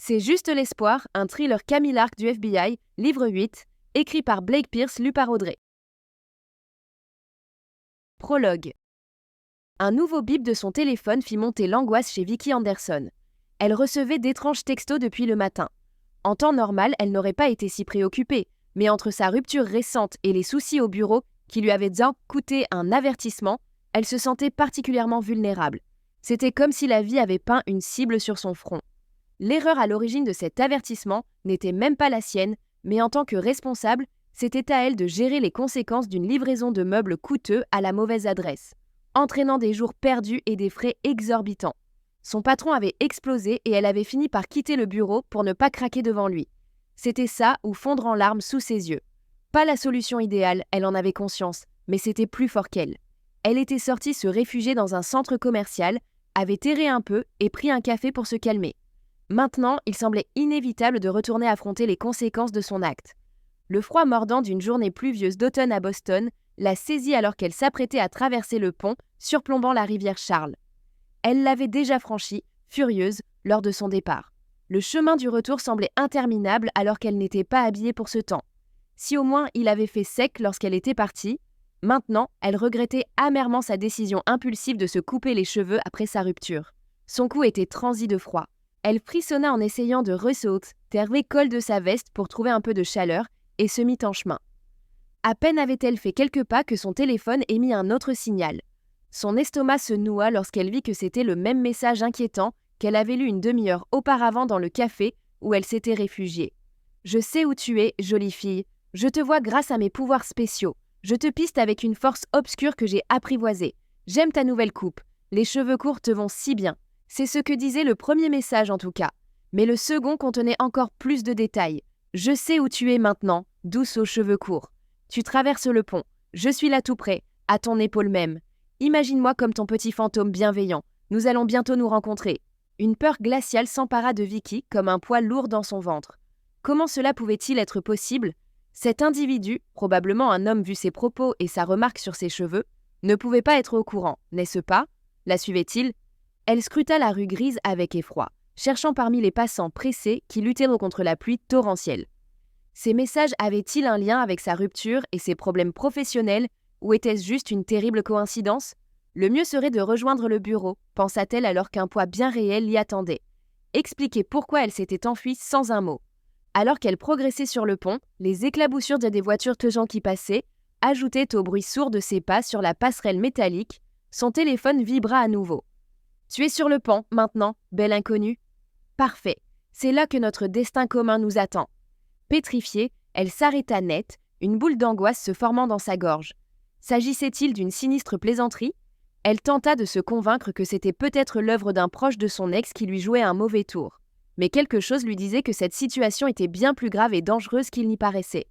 C'est juste l'espoir, un thriller Camille Lark du FBI, livre 8, écrit par Blake Pierce, lu par Audrey. Prologue. Un nouveau bip de son téléphone fit monter l'angoisse chez Vicky Anderson. Elle recevait d'étranges textos depuis le matin. En temps normal, elle n'aurait pas été si préoccupée, mais entre sa rupture récente et les soucis au bureau, qui lui avaient déjà coûté un avertissement, elle se sentait particulièrement vulnérable. C'était comme si la vie avait peint une cible sur son front. L'erreur à l'origine de cet avertissement n'était même pas la sienne, mais en tant que responsable, c'était à elle de gérer les conséquences d'une livraison de meubles coûteux à la mauvaise adresse, entraînant des jours perdus et des frais exorbitants. Son patron avait explosé et elle avait fini par quitter le bureau pour ne pas craquer devant lui. C'était ça ou fondre en larmes sous ses yeux. Pas la solution idéale, elle en avait conscience, mais c'était plus fort qu'elle. Elle était sortie se réfugier dans un centre commercial, avait erré un peu et pris un café pour se calmer. Maintenant, il semblait inévitable de retourner affronter les conséquences de son acte. Le froid mordant d'une journée pluvieuse d'automne à Boston l'a saisie alors qu'elle s'apprêtait à traverser le pont surplombant la rivière Charles. Elle l'avait déjà franchi, furieuse, lors de son départ. Le chemin du retour semblait interminable alors qu'elle n'était pas habillée pour ce temps. Si au moins il avait fait sec lorsqu'elle était partie, maintenant elle regrettait amèrement sa décision impulsive de se couper les cheveux après sa rupture. Son cou était transi de froid. Elle frissonna en essayant de resserrer le col de sa veste pour trouver un peu de chaleur et se mit en chemin. À peine avait-elle fait quelques pas que son téléphone émit un autre signal. Son estomac se noua lorsqu'elle vit que c'était le même message inquiétant qu'elle avait lu une demi-heure auparavant dans le café où elle s'était réfugiée. « Je sais où tu es, jolie fille. Je te vois grâce à mes pouvoirs spéciaux. Je te piste avec une force obscure que j'ai apprivoisée. J'aime ta nouvelle coupe. Les cheveux courts te vont si bien. » C'est ce que disait le premier message en tout cas. Mais le second contenait encore plus de détails. « Je sais où tu es maintenant, douce aux cheveux courts. Tu traverses le pont. Je suis là tout près, à ton épaule même. Imagine-moi comme ton petit fantôme bienveillant. Nous allons bientôt nous rencontrer. » Une peur glaciale s'empara de Vicky comme un poids lourd dans son ventre. Comment cela pouvait-il être possible ? Cet individu, probablement un homme vu ses propos et sa remarque sur ses cheveux, ne pouvait pas être au courant, n'est-ce pas ? La suivait-il ? Elle scruta la rue grise avec effroi, cherchant parmi les passants pressés qui luttaient contre la pluie torrentielle. Ces messages avaient-ils un lien avec sa rupture et ses problèmes professionnels, ou était-ce juste une terrible coïncidence ? Le mieux serait de rejoindre le bureau, pensa-t-elle alors qu'un poids bien réel l'y attendait. Expliquer pourquoi elle s'était enfuie sans un mot. Alors qu'elle progressait sur le pont, les éclaboussures des voitures de gens qui passaient ajoutaient au bruit sourd de ses pas sur la passerelle métallique. Son téléphone vibra à nouveau. « Tu es sur le pont, maintenant, belle inconnue. » « Parfait, c'est là que notre destin commun nous attend. » Pétrifiée, elle s'arrêta net, une boule d'angoisse se formant dans sa gorge. S'agissait-il d'une sinistre plaisanterie ? Elle tenta de se convaincre que c'était peut-être l'œuvre d'un proche de son ex qui lui jouait un mauvais tour. Mais quelque chose lui disait que cette situation était bien plus grave et dangereuse qu'il n'y paraissait.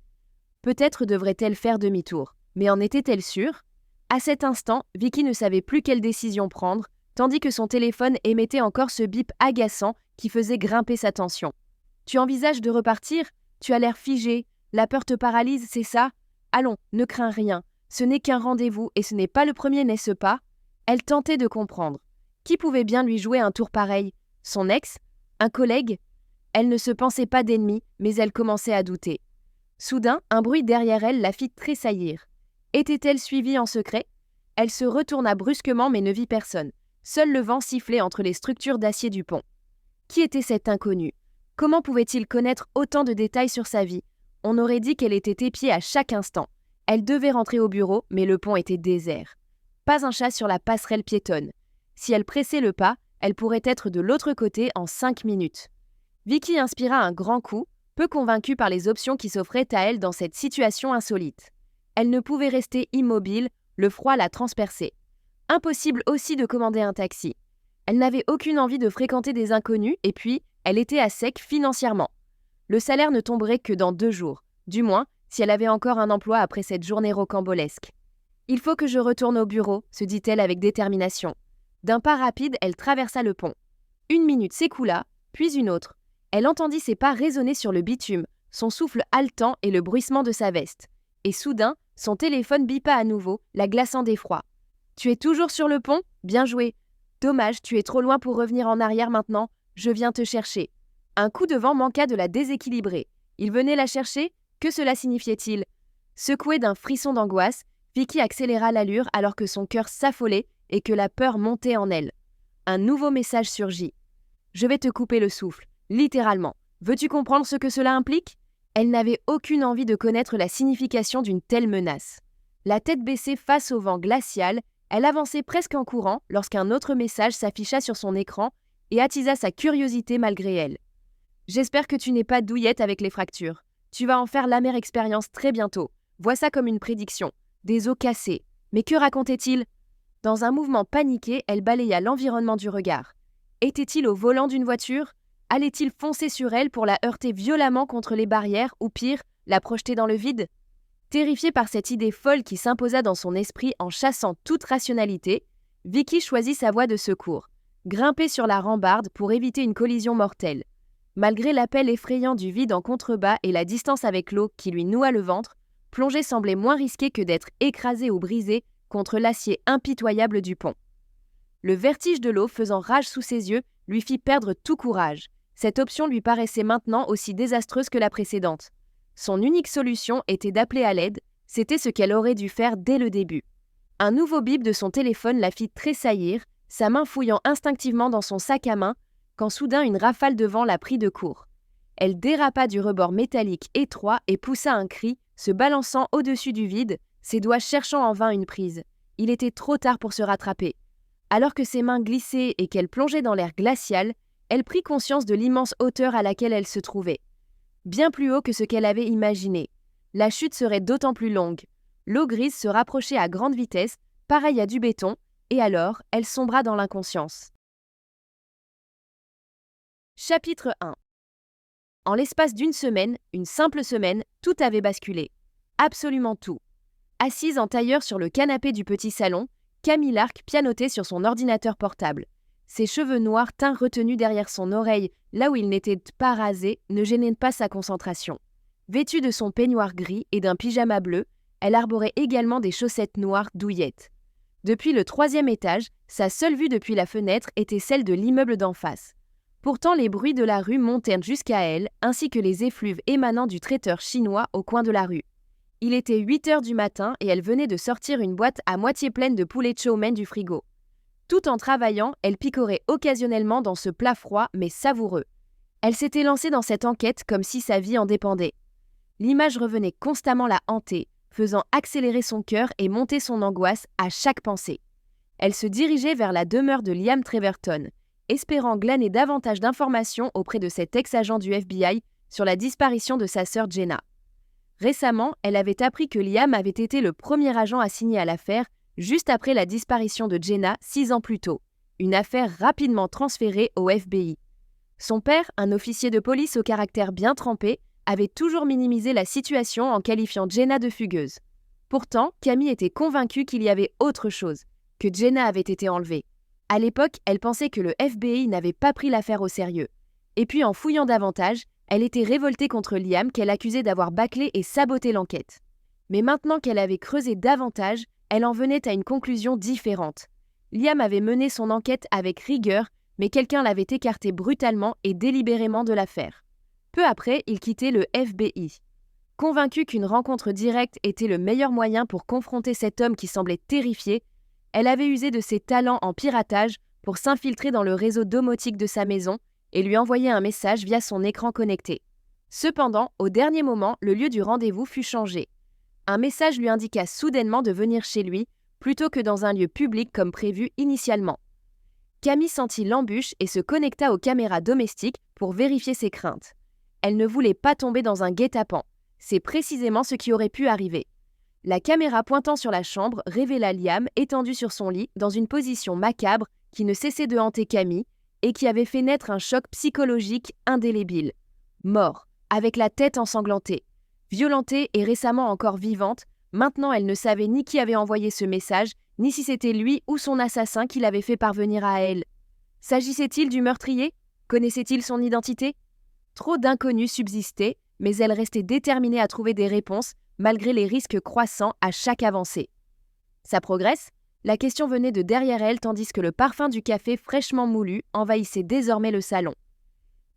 Peut-être devrait-elle faire demi-tour, mais en était-elle sûre ? À cet instant, Vicky ne savait plus quelle décision prendre, tandis que son téléphone émettait encore ce bip agaçant qui faisait grimper sa tension. « Tu envisages de repartir ? Tu as l'air figé. La peur te paralyse, c'est ça ? Allons, ne crains rien. Ce n'est qu'un rendez-vous et ce n'est pas le premier, n'est-ce pas ?» Elle tentait de comprendre. Qui pouvait bien lui jouer un tour pareil ? Son ex ? Un collègue ? Elle ne se pensait pas d'ennemi, mais elle commençait à douter. Soudain, un bruit derrière elle la fit tressaillir. Était-elle suivie en secret ? Elle se retourna brusquement mais ne vit personne. Seul le vent sifflait entre les structures d'acier du pont. Qui était cet inconnu ? Comment pouvait-il connaître autant de détails sur sa vie ? On aurait dit qu'elle était épiée à chaque instant. Elle devait rentrer au bureau, mais le pont était désert. Pas un chat sur la passerelle piétonne. Si elle pressait le pas, elle pourrait être de l'autre côté en 5 minutes. Vicky inspira un grand coup, peu convaincue par les options qui s'offraient à elle dans cette situation insolite. Elle ne pouvait rester immobile, le froid la transperçait. Impossible aussi de commander un taxi. Elle n'avait aucune envie de fréquenter des inconnus et puis, elle était à sec financièrement. Le salaire ne tomberait que dans 2 jours, du moins si elle avait encore un emploi après cette journée rocambolesque. « Il faut que je retourne au bureau », se dit-elle avec détermination. D'un pas rapide, elle traversa le pont. 1 minute s'écoula, puis une autre. Elle entendit ses pas résonner sur le bitume, son souffle haletant et le bruissement de sa veste. Et soudain, son téléphone bipa à nouveau, la glaçant d'effroi. « Tu es toujours sur le pont ? Bien joué. Dommage, tu es trop loin pour revenir en arrière maintenant. Je viens te chercher. » Un coup de vent manqua de la déséquilibrer. Il venait la chercher? Que cela signifiait-il? Secouée d'un frisson d'angoisse, Vicky accéléra l'allure alors que son cœur s'affolait et que la peur montait en elle. Un nouveau message surgit. « Je vais te couper le souffle, littéralement. Veux-tu comprendre ce que cela implique ?» Elle n'avait aucune envie de connaître la signification d'une telle menace. La tête baissée face au vent glacial, elle avançait presque en courant lorsqu'un autre message s'afficha sur son écran et attisa sa curiosité malgré elle. « J'espère que tu n'es pas douillette avec les fractures. Tu vas en faire l'amère expérience très bientôt. Vois ça comme une prédiction. Des os cassés. Mais que racontait-il ?» Dans un mouvement paniqué, elle balaya l'environnement du regard. Était-il au volant d'une voiture? Allait-il foncer sur elle pour la heurter violemment contre les barrières ou pire, la projeter dans le vide? Terrifiée par cette idée folle qui s'imposa dans son esprit en chassant toute rationalité, Vicky choisit sa voie de secours, grimper sur la rambarde pour éviter une collision mortelle. Malgré l'appel effrayant du vide en contrebas et la distance avec l'eau qui lui noua le ventre, plonger semblait moins risqué que d'être écrasée ou brisée contre l'acier impitoyable du pont. Le vertige de l'eau faisant rage sous ses yeux lui fit perdre tout courage. Cette option lui paraissait maintenant aussi désastreuse que la précédente. Son unique solution était d'appeler à l'aide, c'était ce qu'elle aurait dû faire dès le début. Un nouveau bip de son téléphone la fit tressaillir, sa main fouillant instinctivement dans son sac à main, quand soudain une rafale de vent la prit de court. Elle dérapa du rebord métallique étroit et poussa un cri, se balançant au-dessus du vide, ses doigts cherchant en vain une prise. Il était trop tard pour se rattraper. Alors que ses mains glissaient et qu'elle plongeait dans l'air glacial, elle prit conscience de l'immense hauteur à laquelle elle se trouvait. Bien plus haut que ce qu'elle avait imaginé. La chute serait d'autant plus longue. L'eau grise se rapprochait à grande vitesse, pareille à du béton, et alors, elle sombra dans l'inconscience. Chapitre 1. En l'espace d'une semaine, une simple semaine, tout avait basculé. Absolument tout. Assise en tailleur sur le canapé du petit salon, Camille Lark pianotait sur son ordinateur portable. Ses cheveux noirs teints retenus derrière son oreille, là où ils n'étaient pas rasés, ne gênaient pas sa concentration. Vêtue de son peignoir gris et d'un pyjama bleu, elle arborait également des chaussettes noires douillettes. Depuis le 3e étage, sa seule vue depuis la fenêtre était celle de l'immeuble d'en face. Pourtant, les bruits de la rue montèrent jusqu'à elle, ainsi que les effluves émanant du traiteur chinois au coin de la rue. Il était 8 heures du matin et elle venait de sortir une boîte à moitié pleine de poulet chow mein du frigo. Tout en travaillant, elle picorait occasionnellement dans ce plat froid mais savoureux. Elle s'était lancée dans cette enquête comme si sa vie en dépendait. L'image revenait constamment la hanter, faisant accélérer son cœur et monter son angoisse à chaque pensée. Elle se dirigeait vers la demeure de Liam Treverton, espérant glaner davantage d'informations auprès de cet ex-agent du FBI sur la disparition de sa sœur Jenna. Récemment, elle avait appris que Liam avait été le premier agent assigné à l'affaire juste après la disparition de Jenna 6 ans plus tôt, une affaire rapidement transférée au FBI. Son père, un officier de police au caractère bien trempé, avait toujours minimisé la situation en qualifiant Jenna de fugueuse. Pourtant, Camille était convaincue qu'il y avait autre chose, que Jenna avait été enlevée. À l'époque, elle pensait que le FBI n'avait pas pris l'affaire au sérieux. Et puis en fouillant davantage, elle était révoltée contre Liam qu'elle accusait d'avoir bâclé et saboté l'enquête. Mais maintenant qu'elle avait creusé davantage, elle en venait à une conclusion différente. Liam avait mené son enquête avec rigueur, mais quelqu'un l'avait écarté brutalement et délibérément de l'affaire. Peu après, il quittait le FBI. Convaincue qu'une rencontre directe était le meilleur moyen pour confronter cet homme qui semblait terrifié, elle avait usé de ses talents en piratage pour s'infiltrer dans le réseau domotique de sa maison et lui envoyer un message via son écran connecté. Cependant, au dernier moment, le lieu du rendez-vous fut changé. Un message lui indiqua soudainement de venir chez lui, plutôt que dans un lieu public comme prévu initialement. Camille sentit l'embûche et se connecta aux caméras domestiques pour vérifier ses craintes. Elle ne voulait pas tomber dans un guet-apens. C'est précisément ce qui aurait pu arriver. La caméra pointant sur la chambre révéla Liam étendu sur son lit dans une position macabre qui ne cessait de hanter Camille et qui avait fait naître un choc psychologique indélébile. Mort, avec la tête ensanglantée. Violentée et récemment encore vivante, maintenant elle ne savait ni qui avait envoyé ce message, ni si c'était lui ou son assassin qui l'avait fait parvenir à elle. S'agissait-il du meurtrier? Connaissait-il son identité? Trop d'inconnus subsistaient, mais elle restait déterminée à trouver des réponses, malgré les risques croissants à chaque avancée. Ça progresse? La question venait de derrière elle tandis que le parfum du café fraîchement moulu envahissait désormais le salon.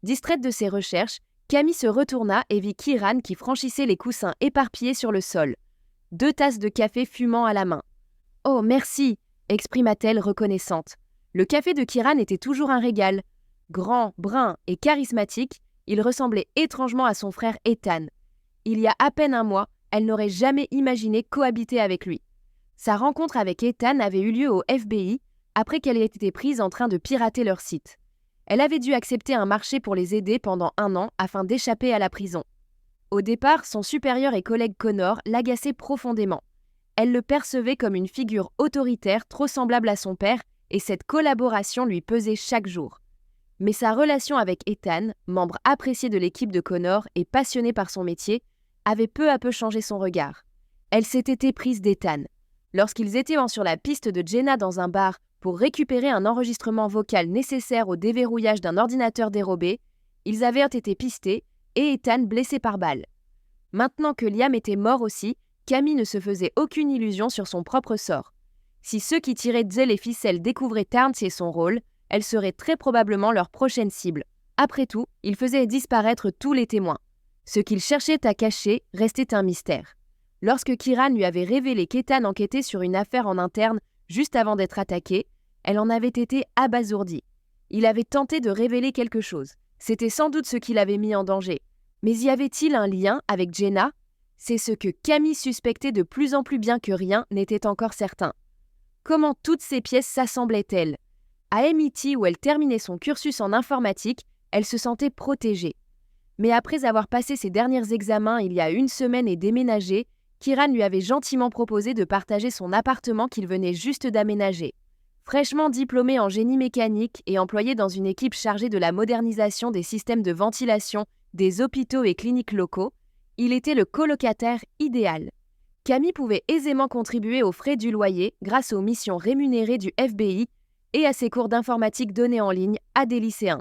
Distraite de ses recherches, Camille se retourna et vit Kiran qui franchissait les coussins éparpillés sur le sol. 2 tasses de café fumant à la main. « Oh, merci !» exprima-t-elle reconnaissante. Le café de Kiran était toujours un régal. Grand, brun et charismatique, il ressemblait étrangement à son frère Ethan. Il y a à peine un mois, elle n'aurait jamais imaginé cohabiter avec lui. Sa rencontre avec Ethan avait eu lieu au FBI après qu'elle ait été prise en train de pirater leur site. Elle avait dû accepter un marché pour les aider pendant 1 an afin d'échapper à la prison. Au départ, son supérieur et collègue Connor l'agaçait profondément. Elle le percevait comme une figure autoritaire trop semblable à son père et cette collaboration lui pesait chaque jour. Mais sa relation avec Ethan, membre apprécié de l'équipe de Connor et passionné par son métier, avait peu à peu changé son regard. Elle s'était éprise d'Ethan. Lorsqu'ils étaient sur la piste de Jenna dans un bar pour récupérer un enregistrement vocal nécessaire au déverrouillage d'un ordinateur dérobé, ils avaient été pistés et Ethan blessé par balle. Maintenant que Liam était mort aussi, Camille ne se faisait aucune illusion sur son propre sort. Si ceux qui tiraient les ficelles découvraient Tarns et son rôle, elle serait très probablement leur prochaine cible. Après tout, il faisait disparaître tous les témoins. Ce qu'il cherchait à cacher restait un mystère. Lorsque Kiran lui avait révélé qu'Ethan enquêtait sur une affaire en interne juste avant d'être attaquée, elle en avait été abasourdie. Il avait tenté de révéler quelque chose. C'était sans doute ce qui l'avait mis en danger. Mais y avait-il un lien avec Jenna ? C'est ce que Camille suspectait de plus en plus bien que rien n'était encore certain. Comment toutes ces pièces s'assemblaient-elles ? À MIT, où elle terminait son cursus en informatique, elle se sentait protégée. Mais après avoir passé ses derniers examens il y a 1 semaine et déménagé, Kiran lui avait gentiment proposé de partager son appartement qu'il venait juste d'aménager. Fraîchement diplômé en génie mécanique et employé dans une équipe chargée de la modernisation des systèmes de ventilation des hôpitaux et cliniques locaux, il était le colocataire idéal. Camille pouvait aisément contribuer aux frais du loyer grâce aux missions rémunérées du FBI et à ses cours d'informatique donnés en ligne à des lycéens.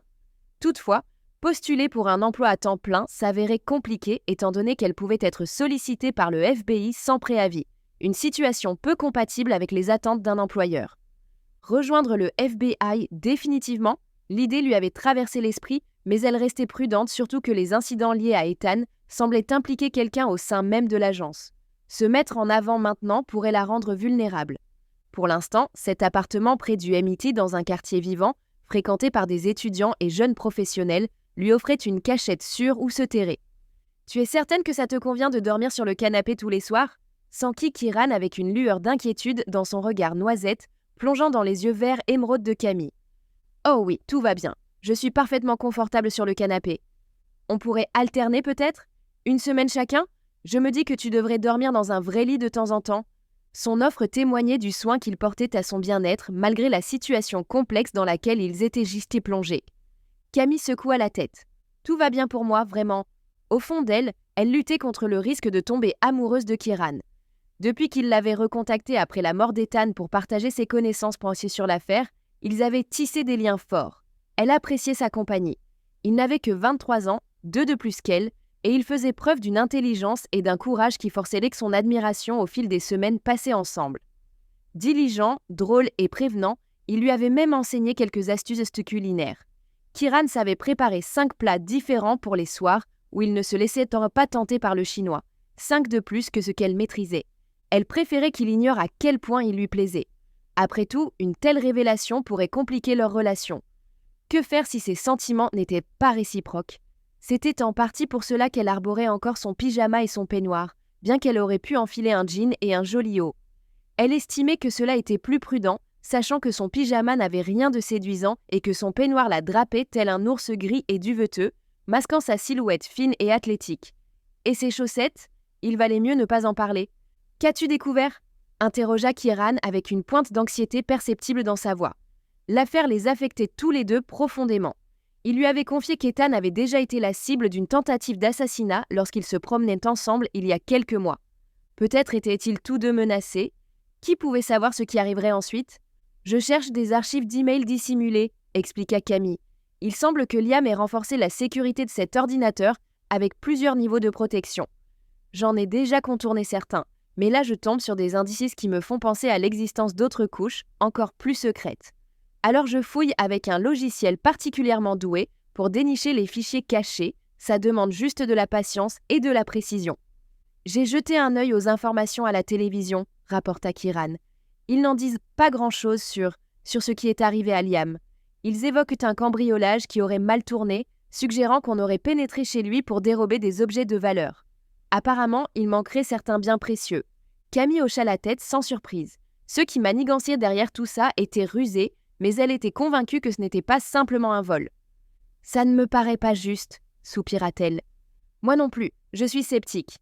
Toutefois, postuler pour un emploi à temps plein s'avérait compliqué étant donné qu'elle pouvait être sollicitée par le FBI sans préavis, une situation peu compatible avec les attentes d'un employeur. Rejoindre le FBI définitivement, l'idée lui avait traversé l'esprit, mais elle restait prudente surtout que les incidents liés à Ethan semblaient impliquer quelqu'un au sein même de l'agence. Se mettre en avant maintenant pourrait la rendre vulnérable. Pour l'instant, cet appartement près du MIT dans un quartier vivant, fréquenté par des étudiants et jeunes professionnels, lui offrait une cachette sûre où se terrer. « Tu es certaine que ça te convient de dormir sur le canapé tous les soirs ?» s'enquit Kiran avec une lueur d'inquiétude dans son regard noisette, plongeant dans les yeux verts émeraude de Camille. « Oh oui, tout va bien. Je suis parfaitement confortable sur le canapé. On pourrait alterner peut-être ? 1 semaine chacun ? Je me dis que tu devrais dormir dans un vrai lit de temps en temps. » Son offre témoignait du soin qu'il portait à son bien-être malgré la situation complexe dans laquelle ils étaient juste plongés. Camille secoua la tête. « Tout va bien pour moi, vraiment. » Au fond d'elle, elle luttait contre le risque de tomber amoureuse de Kiran. Depuis qu'il l'avait recontactée après la mort d'Ethan pour partager ses connaissances penchées sur l'affaire, ils avaient tissé des liens forts. Elle appréciait sa compagnie. Il n'avait que 23 ans, 2 de plus qu'elle, et il faisait preuve d'une intelligence et d'un courage qui forçaient son admiration au fil des semaines passées ensemble. Diligent, drôle et prévenant, il lui avait même enseigné quelques astuces culinaires. Kiran savait préparer 5 plats différents pour les soirs où il ne se laissait pas tenter par le chinois, 5 de plus que ce qu'elle maîtrisait. Elle préférait qu'il ignore à quel point il lui plaisait. Après tout, une telle révélation pourrait compliquer leur relation. Que faire si ses sentiments n'étaient pas réciproques ? C'était en partie pour cela qu'elle arborait encore son pyjama et son peignoir, bien qu'elle aurait pu enfiler un jean et un joli haut. Elle estimait que cela était plus prudent, sachant que son pyjama n'avait rien de séduisant et que son peignoir la drapait tel un ours gris et duveteux, masquant sa silhouette fine et athlétique. Et ses chaussettes ? Il valait mieux ne pas en parler. « Qu'as-tu découvert ?» interrogea Kiran avec une pointe d'anxiété perceptible dans sa voix. L'affaire les affectait tous les deux profondément. Il lui avait confié qu'Ethan avait déjà été la cible d'une tentative d'assassinat lorsqu'ils se promenaient ensemble il y a quelques mois. Peut-être étaient-ils tous deux menacés. Qui pouvait savoir ce qui arriverait ensuite ? « Je cherche des archives d'emails dissimulés, » expliqua Camille. « Il semble que Liam ait renforcé la sécurité de cet ordinateur avec plusieurs niveaux de protection. J'en ai déjà contourné certains, mais là je tombe sur des indices qui me font penser à l'existence d'autres couches, encore plus secrètes. Alors je fouille avec un logiciel particulièrement doué pour dénicher les fichiers cachés, ça demande juste de la patience et de la précision. J'ai jeté un œil aux informations à la télévision, rapporta Kiran. Ils n'en disent pas grand-chose sur ce qui est arrivé à Liam. Ils évoquent un cambriolage qui aurait mal tourné, suggérant qu'on aurait pénétré chez lui pour dérober des objets de valeur. Apparemment, il manquerait certains biens précieux. Camille hocha la tête sans surprise. Ceux qui maniganciaient derrière tout ça étaient rusés, mais elle était convaincue que ce n'était pas simplement un vol. « Ça ne me paraît pas juste », soupira-t-elle. « Moi non plus, je suis sceptique. »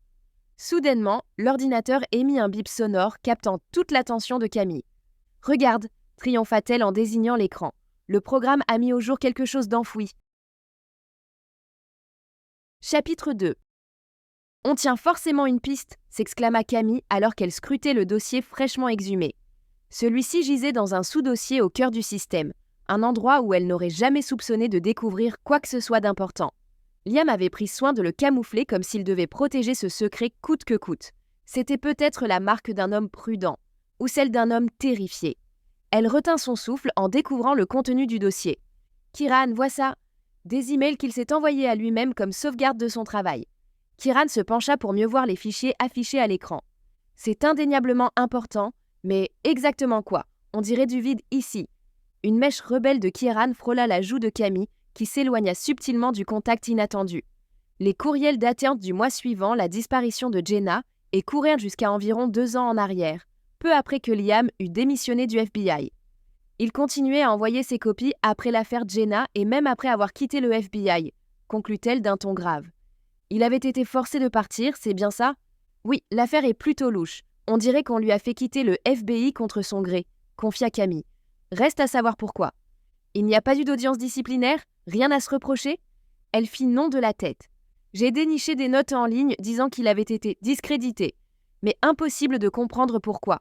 Soudainement, l'ordinateur émit un bip sonore captant toute l'attention de Camille. « Regarde !» triompha-t-elle en désignant l'écran. Le programme a mis au jour quelque chose d'enfoui. Chapitre 2. On tient forcément une piste, s'exclama Camille alors qu'elle scrutait le dossier fraîchement exhumé. Celui-ci gisait dans un sous-dossier au cœur du système, un endroit où elle n'aurait jamais soupçonné de découvrir quoi que ce soit d'important. Liam avait pris soin de le camoufler comme s'il devait protéger ce secret coûte que coûte. C'était peut-être la marque d'un homme prudent, ou celle d'un homme terrifié. Elle retint son souffle en découvrant le contenu du dossier. « Kiran, vois ça !» Des emails qu'il s'est envoyés à lui-même comme sauvegarde de son travail. Kiran se pencha pour mieux voir les fichiers affichés à l'écran. « C'est indéniablement important, mais exactement quoi ? On dirait du vide ici. » Une mèche rebelle de Kiran frôla la joue de Camille, qui s'éloigna subtilement du contact inattendu. Les courriels datant du mois suivant la disparition de Jenna et coururent jusqu'à environ 2 ans en arrière, peu après que Liam eut démissionné du FBI. Il continuait à envoyer ses copies après l'affaire Jenna et même après avoir quitté le FBI, conclut-elle d'un ton grave. Il avait été forcé de partir, c'est bien ça ? Oui, l'affaire est plutôt louche. On dirait qu'on lui a fait quitter le FBI contre son gré, confia Camille. Reste à savoir pourquoi. Il n'y a pas eu d'audience disciplinaire ? Rien à se reprocher ? Elle fit non de la tête. J'ai déniché des notes en ligne disant qu'il avait été discrédité, mais impossible de comprendre pourquoi.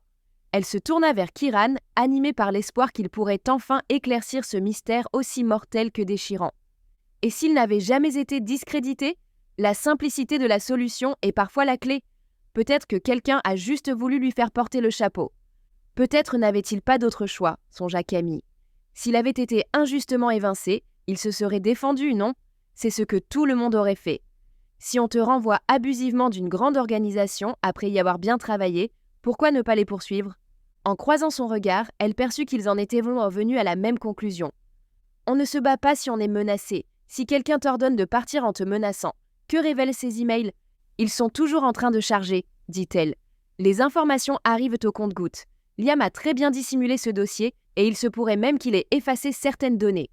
Elle se tourna vers Kiran, animée par l'espoir qu'il pourrait enfin éclaircir ce mystère aussi mortel que déchirant. Et s'il n'avait jamais été discrédité ? La simplicité de la solution est parfois la clé. Peut-être que quelqu'un a juste voulu lui faire porter le chapeau. Peut-être n'avait-il pas d'autre choix, songea Camille. S'il avait été injustement évincé, il se serait défendu, non ? C'est ce que tout le monde aurait fait. Si on te renvoie abusivement d'une grande organisation après y avoir bien travaillé, pourquoi ne pas les poursuivre ? En croisant son regard, elle perçut qu'ils en étaient venus à la même conclusion. On ne se bat pas si on est menacé. Si quelqu'un t'ordonne de partir en te menaçant, que révèlent ces emails ? Ils sont toujours en train de charger, dit-elle. Les informations arrivent au compte-gouttes. Liam a très bien dissimulé ce dossier et il se pourrait même qu'il ait effacé certaines données.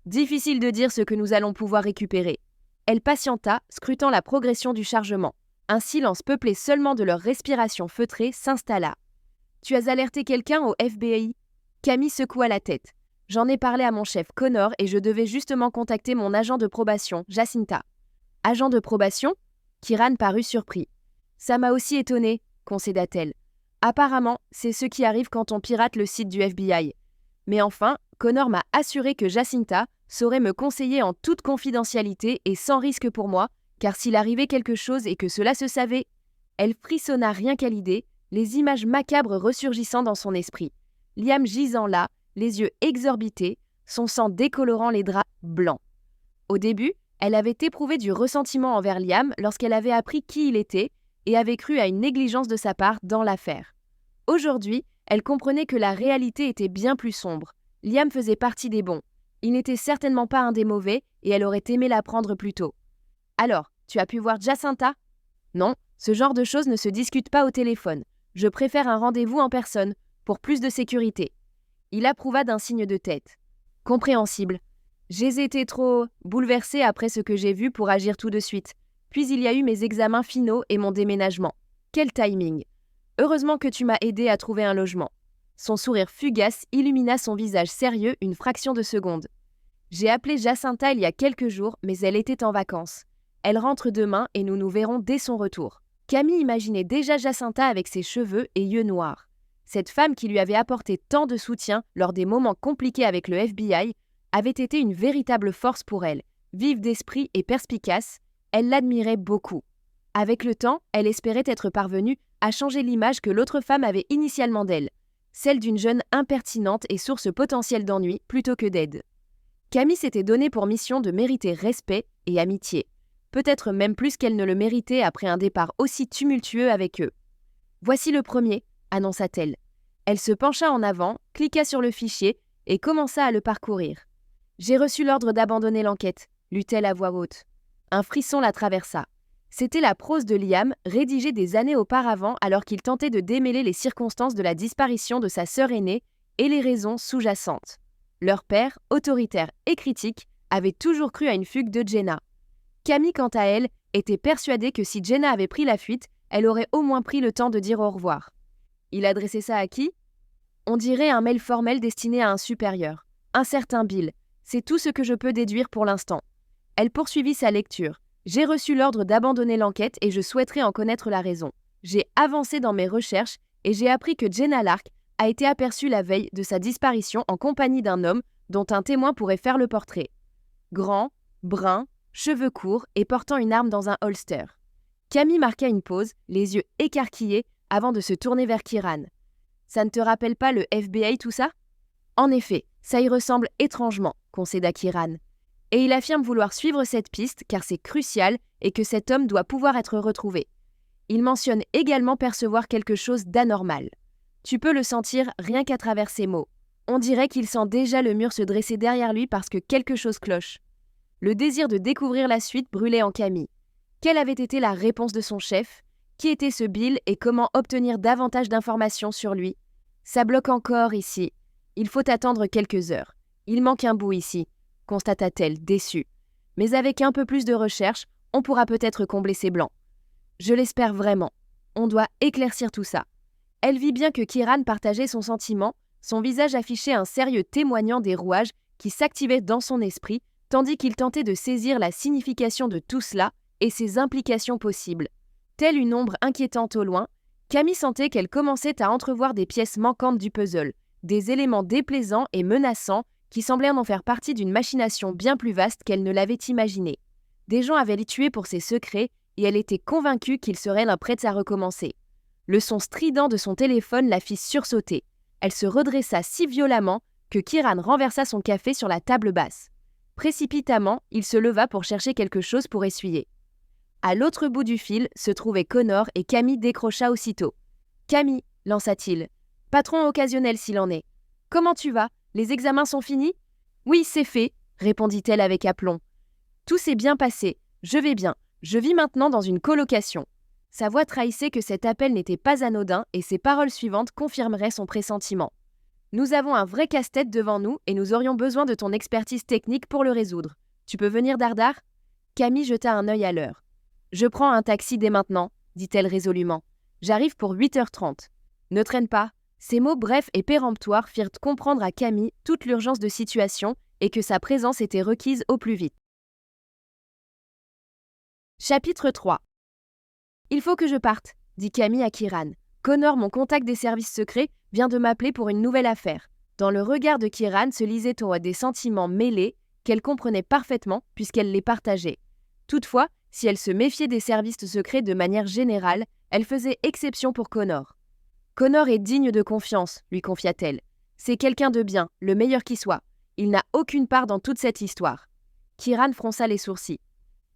Difficile de dire ce que nous allons pouvoir récupérer. Elle patienta, scrutant la progression du chargement. Un silence peuplé seulement de leur respiration feutrée s'installa. « Tu as alerté quelqu'un au FBI ?» Camille secoua la tête. « J'en ai parlé à mon chef Connor et je devais justement contacter mon agent de probation, Jacinta. »« Agent de probation ?» Kiran parut surpris. « Ça m'a aussi étonnée, » concéda-t-elle. « Apparemment, c'est ce qui arrive quand on pirate le site du FBI. Mais enfin, Connor m'a assuré que Jacinta saurait me conseiller en toute confidentialité et sans risque pour moi, car s'il arrivait quelque chose et que cela se savait... » Elle frissonna rien qu'à l'idée, les images macabres ressurgissant dans son esprit. Liam gisant là, les yeux exorbités, son sang décolorant les draps blancs. Au début, elle avait éprouvé du ressentiment envers Liam lorsqu'elle avait appris qui il était et avait cru à une négligence de sa part dans l'affaire. Aujourd'hui, elle comprenait que la réalité était bien plus sombre. Liam faisait partie des bons. Il n'était certainement pas un des mauvais et elle aurait aimé l'apprendre plus tôt. « Alors, tu as pu voir Jacinta ?»« Non, ce genre de choses ne se discute pas au téléphone. Je préfère un rendez-vous en personne, pour plus de sécurité. » Il approuva d'un signe de tête. « Compréhensible. J'ai été trop bouleversée après ce que j'ai vu pour agir tout de suite. Puis il y a eu mes examens finaux et mon déménagement. Quel timing. Heureusement que tu m'as aidé à trouver un logement. » Son sourire fugace illumina son visage sérieux une fraction de seconde. « J'ai appelé Jacinta il y a quelques jours, mais elle était en vacances. Elle rentre demain et nous nous verrons dès son retour. » Camille imaginait déjà Jacinta avec ses cheveux et yeux noirs. Cette femme qui lui avait apporté tant de soutien lors des moments compliqués avec le FBI avait été une véritable force pour elle. Vive d'esprit et perspicace, elle l'admirait beaucoup. Avec le temps, elle espérait être parvenue à changer l'image que l'autre femme avait initialement d'elle, celle d'une jeune impertinente et source potentielle d'ennui plutôt que d'aide. Camille s'était donné pour mission de mériter respect et amitié, peut-être même plus qu'elle ne le méritait après un départ aussi tumultueux avec eux. « Voici le premier », annonça-t-elle. Elle se pencha en avant, cliqua sur le fichier et commença à le parcourir. « J'ai reçu l'ordre d'abandonner l'enquête », lut-elle à voix haute. Un frisson la traversa. C'était la prose de Liam, rédigée des années auparavant alors qu'il tentait de démêler les circonstances de la disparition de sa sœur aînée et les raisons sous-jacentes. Leur père, autoritaire et critique, avait toujours cru à une fugue de Jenna. Camille, quant à elle, était persuadée que si Jenna avait pris la fuite, elle aurait au moins pris le temps de dire au revoir. Il adressait ça à qui ? On dirait un mail formel destiné à un supérieur. Un certain Bill. C'est tout ce que je peux déduire pour l'instant. Elle poursuivit sa lecture. J'ai reçu l'ordre d'abandonner l'enquête et je souhaiterais en connaître la raison. J'ai avancé dans mes recherches et j'ai appris que Jenna Lark a été aperçue la veille de sa disparition en compagnie d'un homme dont un témoin pourrait faire le portrait. Grand, brun, cheveux courts et portant une arme dans un holster. Camille marqua une pause, les yeux écarquillés, avant de se tourner vers Kieran. « Ça ne te rappelle pas le FBI tout ça ?» « En effet, ça y ressemble étrangement, » concéda Kieran. « Et il affirme vouloir suivre cette piste car c'est crucial et que cet homme doit pouvoir être retrouvé. Il mentionne également percevoir quelque chose d'anormal. Tu peux le sentir rien qu'à travers ses mots. On dirait qu'il sent déjà le mur se dresser derrière lui parce que quelque chose cloche. » Le désir de découvrir la suite brûlait en Camille. Quelle avait été la réponse de son chef ? Qui était ce Bill et comment obtenir davantage d'informations sur lui ? Ça bloque encore ici. Il faut attendre quelques heures. Il manque un bout ici, constata-t-elle, déçue. Mais avec un peu plus de recherche, on pourra peut-être combler ces blancs. Je l'espère vraiment. On doit éclaircir tout ça. Elle vit bien que Kieran partageait son sentiment, son visage affichait un sérieux témoignant des rouages qui s'activaient dans son esprit, tandis qu'il tentait de saisir la signification de tout cela et ses implications possibles. Telle une ombre inquiétante au loin, Camille sentait qu'elle commençait à entrevoir des pièces manquantes du puzzle, des éléments déplaisants et menaçants qui semblaient en faire partie d'une machination bien plus vaste qu'elle ne l'avait imaginée. Des gens avaient les tués pour ses secrets et elle était convaincue qu'ils seraient prêts à recommencer. Le son strident de son téléphone la fit sursauter. Elle se redressa si violemment que Kieran renversa son café sur la table basse. Précipitamment, il se leva pour chercher quelque chose pour essuyer. À l'autre bout du fil se trouvaient Connor et Camille décrocha aussitôt. « Camille, lança-t-il. Patron occasionnel s'il en est. Comment tu vas ? Les examens sont finis ? Oui, c'est fait, répondit-elle avec aplomb. Tout s'est bien passé. Je vais bien. Je vis maintenant dans une colocation. Sa voix trahissait que cet appel n'était pas anodin et ses paroles suivantes confirmeraient son pressentiment. Nous avons un vrai casse-tête devant nous et nous aurions besoin de ton expertise technique pour le résoudre. Tu peux venir, Dardar ? Camille jeta un œil à l'heure. Je prends un taxi dès maintenant, dit-elle résolument. J'arrive pour 8h30. Ne traîne pas. Ces mots brefs et péremptoires firent comprendre à Camille toute l'urgence de situation et que sa présence était requise au plus vite. Chapitre 3. Il faut que je parte, dit Camille à Kieran. Connor, mon contact des services secrets, vient de m'appeler pour une nouvelle affaire. Dans le regard de Kieran se lisaient des sentiments mêlés qu'elle comprenait parfaitement puisqu'elle les partageait. Toutefois, si elle se méfiait des services secrets de manière générale, elle faisait exception pour Connor. Connor est digne de confiance, lui confia-t-elle. C'est quelqu'un de bien, le meilleur qui soit. Il n'a aucune part dans toute cette histoire. Kieran fronça les sourcils.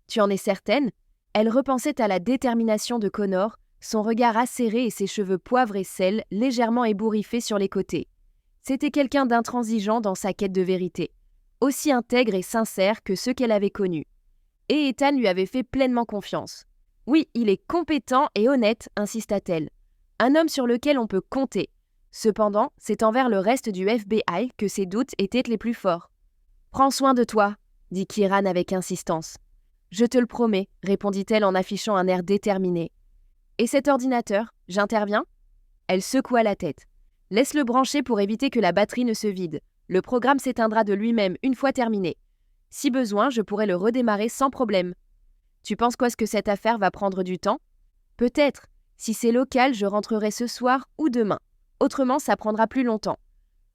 Tu en es certaine ? Elle repensait à la détermination de Connor, son regard acéré et ses cheveux poivre et sel légèrement ébouriffés sur les côtés. C'était quelqu'un d'intransigeant dans sa quête de vérité, aussi intègre et sincère que ceux qu'elle avait connus. Et Ethan lui avait fait pleinement confiance. Oui, il est compétent et honnête, insista-t-elle. Un homme sur lequel on peut compter. Cependant, c'est envers le reste du FBI que ses doutes étaient les plus forts. « Prends soin de toi », dit Kieran avec insistance. « Je te le promets », répondit-elle en affichant un air déterminé. « Et cet ordinateur, j'interviens ?» Elle secoua la tête. « Laisse-le brancher pour éviter que la batterie ne se vide. Le programme s'éteindra de lui-même une fois terminé. Si besoin, je pourrai le redémarrer sans problème. Tu penses quoi que cette affaire va prendre du temps ? Peut-être. Si c'est local, je rentrerai ce soir ou demain. Autrement, ça prendra plus longtemps.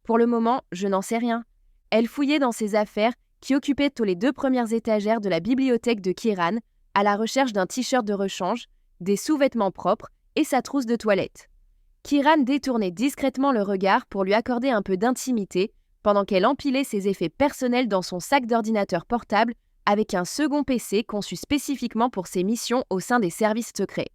Pour le moment, je n'en sais rien. » Elle fouillait dans ses affaires qui occupaient les 2 premières étagères de la bibliothèque de Kieran, à la recherche d'un t-shirt de rechange, des sous-vêtements propres et sa trousse de toilette. Kieran détournait discrètement le regard pour lui accorder un peu d'intimité, pendant qu'elle empilait ses effets personnels dans son sac d'ordinateur portable avec un second PC conçu spécifiquement pour ses missions au sein des services secrets.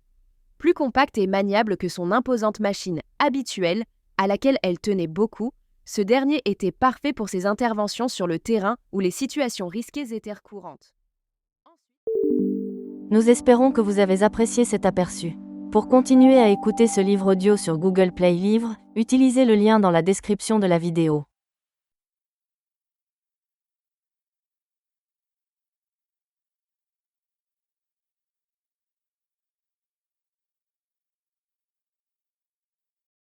Plus compact et maniable que son imposante machine habituelle, à laquelle elle tenait beaucoup, ce dernier était parfait pour ses interventions sur le terrain où les situations risquées étaient courantes. Nous espérons que vous avez apprécié cet aperçu. Pour continuer à écouter ce livre audio sur Google Play Livres, utilisez le lien dans la description de la vidéo.